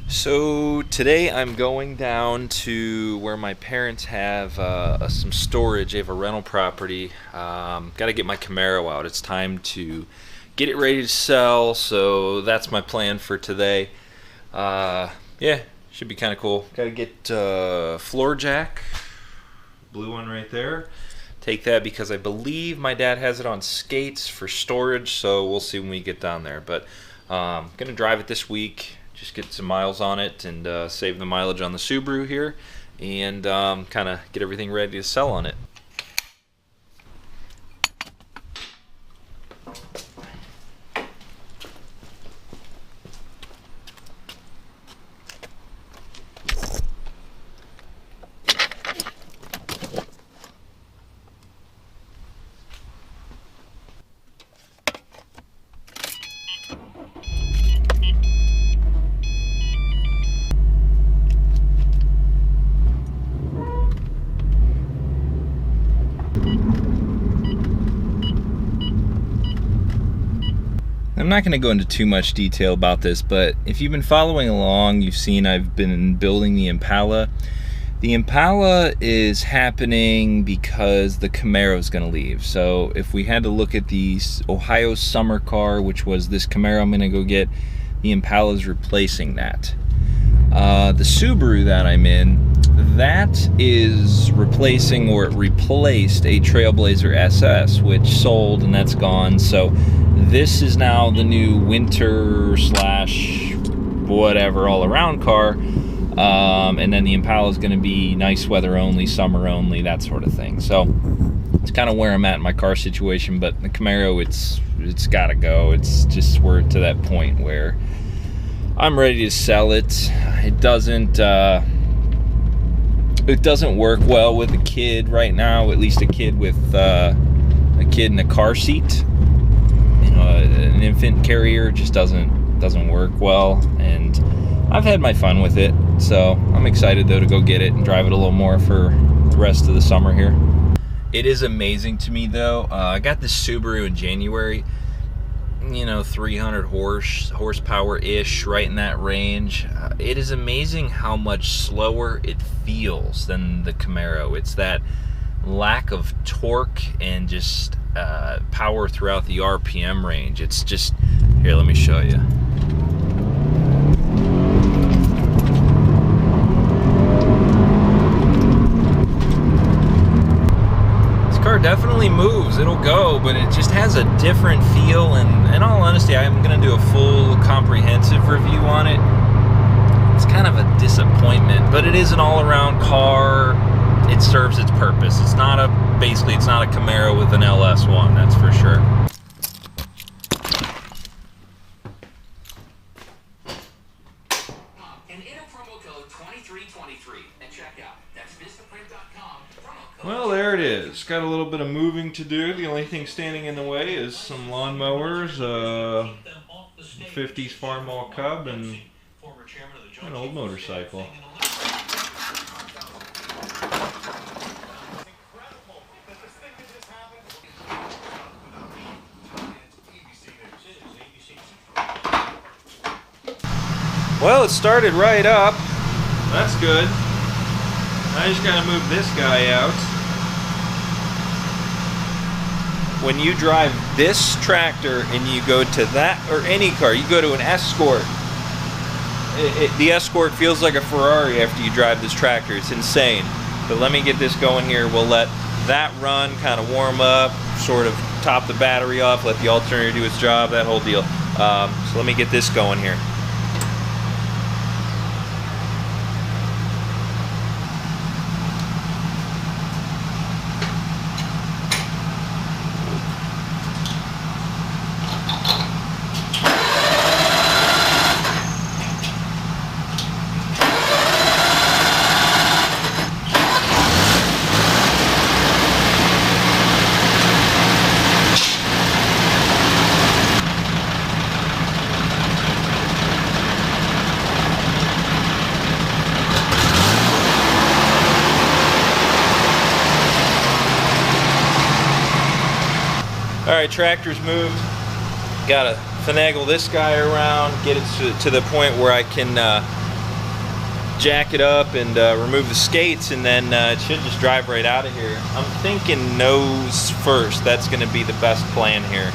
So today I'm going down to where my parents have some storage. They have a rental property. Got to get my Camaro out. It's time to get it ready to sell. So that's my plan for today. Yeah, should be kind of cool. Got to get floor jack, blue one right there. Take that because I believe my dad has it on skates for storage. So we'll see when we get down there. But gonna drive it this week. Just get some miles on it and save the mileage on the Subaru here and kind of get everything ready to sell on it. I'm not going to go into too much detail about this, but if you've been following along, you've seen I've been building the Impala. The Impala is happening because the Camaro is going to leave. So if we had to look at the Ohio summer car, which was this Camaro I'm going to go get, the Impala is replacing that. The Subaru that I'm in, that is replacing, or it replaced, a Trailblazer SS, which sold and that's gone. So this is now the new winter slash whatever all around car. And then the Impala is going to be nice weather only, summer only, that sort of thing. So it's kind of where I'm at in my car situation. But the Camaro, it's got to go. It's just, we're to that point where I'm ready to sell it. It doesn't work well with a kid right now. At least a kid with a kid in a car seat. You know, an infant carrier just doesn't work well. And I've had my fun with it, so I'm excited though to go get it and drive it a little more for the rest of the summer here. It is amazing to me though. I got this Subaru in January. You know, 300 horsepower-ish, right in that range. It is amazing how much slower it feels than the Camaro. It's that lack of torque and just power throughout the RPM range. It's just, here, let me show you. Definitely moves, it'll go, but it just has a different feel, and in all honesty, I'm going to do a full comprehensive review on it. It's kind of a disappointment, but it is an all-around car. It serves its purpose. It's not a Camaro with an LS1, that's for sure. And enter promo code 2323 at checkout. That's vistaprint.com. Well, there it is. Got a little bit of moving to do. The only thing standing in the way is some lawnmowers, 50s Farmall Cub, and an old motorcycle. Well, it started right up. That's good. I just gotta move this guy out. When you drive this tractor and you go to that, or any car, you go to an Escort, the Escort feels like a Ferrari after you drive this tractor. It's insane. But let me get this going here. We'll let that run, kind of warm up, sort of top the battery off, let the alternator do its job, that whole deal. So let me get this going here. Alright, tractor's moved. Gotta finagle this guy around, get it to the point where I can jack it up and remove the skates, and then it should just drive right out of here. I'm thinking nose first. That's going to be the best plan here.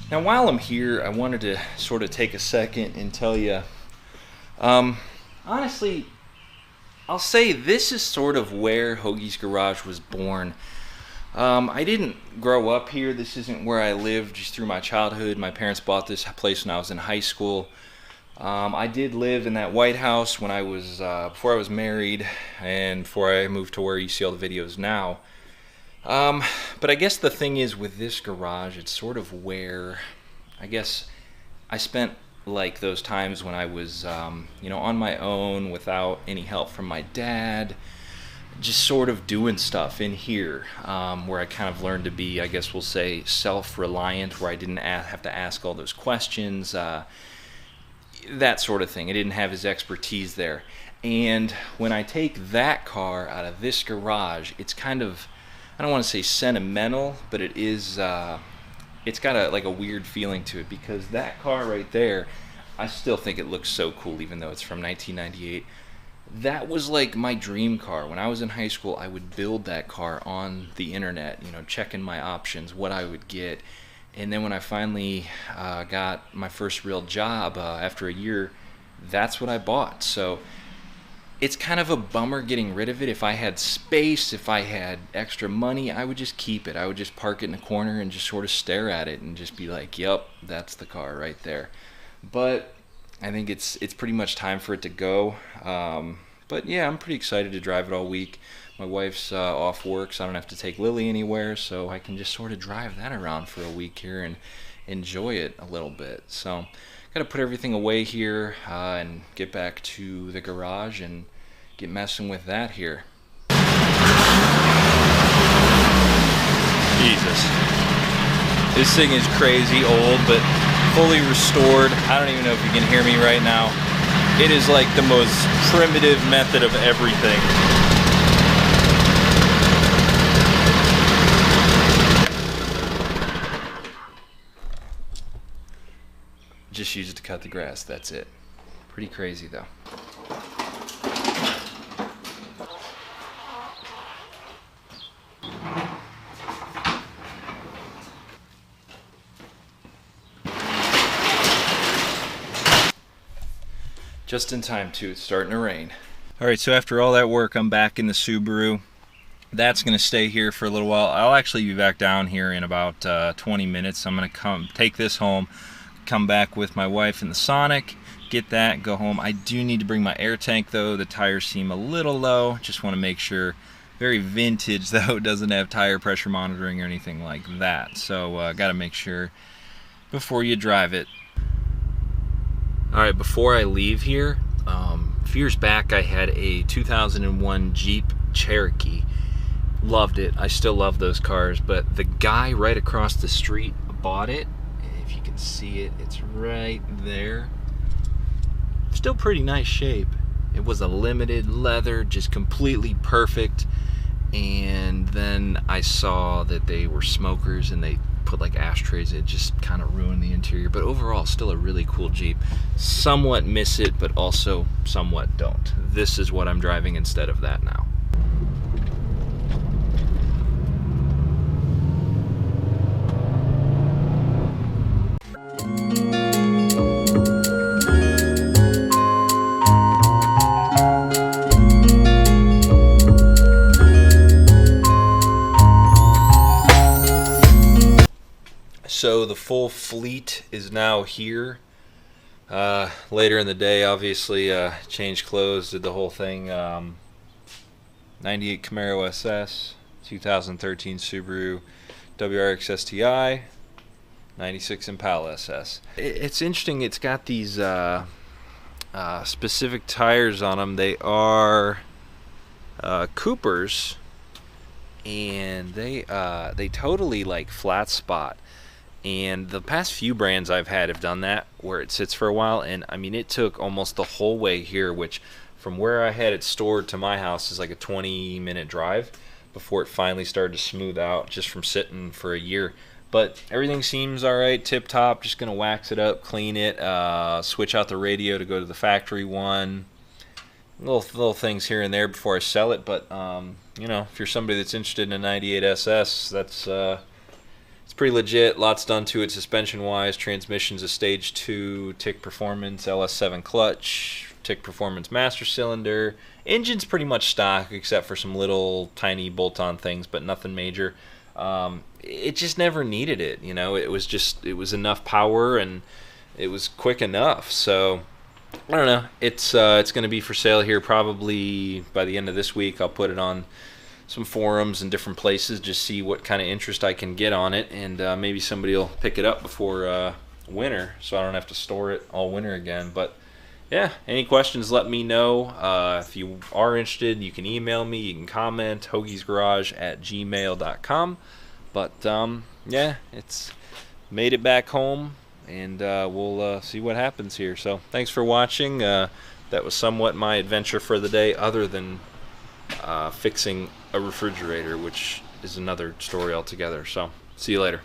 Now, while I'm here, I wanted to sort of take a second and tell you, honestly, I'll say this is sort of where Hoagie's Garage was born. I didn't grow up here. This isn't where I lived just through my childhood. My parents bought this place when I was in high school. I did live in that White House when I was before I was married and before I moved to where you see all the videos now. But I guess the thing is with this garage, it's sort of where I guess I spent like those times when I was, on my own without any help from my dad, just sort of doing stuff in here, where I kind of learned to be, I guess we'll say, self-reliant, where I didn't have to ask all those questions, that sort of thing. I didn't have his expertise there. And when I take that car out of this garage, it's kind of, I don't want to say sentimental, but it is, it's got a weird feeling to it, because that car right there, I still think it looks so cool even though it's from 1998. That was like my dream car. When I was in high school, I would build that car on the internet, checking my options, what I would get. And then when I finally got my first real job after a year, that's what I bought. So it's kind of a bummer getting rid of it. If I had space, if I had extra money, I would just keep it. I would just park it in a corner and just sort of stare at it and just be like, yep, that's the car right there. But I think it's pretty much time for it to go. But yeah, I'm pretty excited to drive it all week. My wife's off work, so I don't have to take Lily anywhere, so I can just sort of drive that around for a week here and enjoy it a little bit. So got to put everything away here and get back to the garage and get messing with that here. Jesus. This thing is crazy old, but fully restored. I don't even know if you can hear me right now. It is like the most primitive method of everything. Just use it to cut the grass, that's it. Pretty crazy though. Just in time too, it's starting to rain. Alright, so after all that work, I'm back in the Subaru. That's gonna stay here for a little while. I'll actually be back down here in about 20 minutes. I'm gonna take this home, come back with my wife in the Sonic, get that, go home. I do need to bring my air tank though. The tires seem a little low. Just want to make sure. Very vintage though, doesn't have tire pressure monitoring or anything like that. So got to make sure before you drive it. Alright, before I leave here, a few years back I had a 2001 Jeep Cherokee. Loved it. I still love those cars, but the guy right across the street bought it. If you can see it, it's right there. Still pretty nice shape. It was a limited leather, just completely perfect. And then I saw that they were smokers and they put like ashtrays. It just kind of ruined the interior, but overall still a really cool Jeep. Somewhat miss it, but also somewhat don't. This is what I'm driving instead of that now. So the full fleet is now here. Later in the day, obviously, changed clothes, did the whole thing. 98 Camaro SS, 2013 Subaru WRX STI, 96 Impala SS. It's interesting, it's got these specific tires on them. They are Coopers, and they totally like flat spot. And the past few brands I've had have done that, where it sits for a while. And I mean, it took almost the whole way here, which from where I had it stored to my house is like a 20-minute drive before it finally started to smooth out just from sitting for a year. But everything seems all right, tip top. Just gonna wax it up, clean it, switch out the radio to go to the factory one. Little things here and there before I sell it. But you know, if you're somebody that's interested in a 98 SS, that's it's pretty legit. Lots done to it suspension wise. Transmission's a stage 2 Tick Performance LS7 clutch, Tick Performance master cylinder. Engine's pretty much stock except for some little tiny bolt-on things, but nothing major. It just never needed it, you know. It was enough power and it was quick enough. So I don't know. It's going to be for sale here probably by the end of this week. I'll put it on some forums and different places, just see what kind of interest I can get on it, and maybe somebody will pick it up before winter, so I don't have to store it all winter again. But yeah, any questions, let me know. If you are interested, you can email me, you can comment, hoagiesgarage@gmail.com. But yeah, it's made it back home, and we'll see what happens here. So thanks for watching. That was somewhat my adventure for the day, other than fixing a refrigerator, which is another story altogether. So see you later.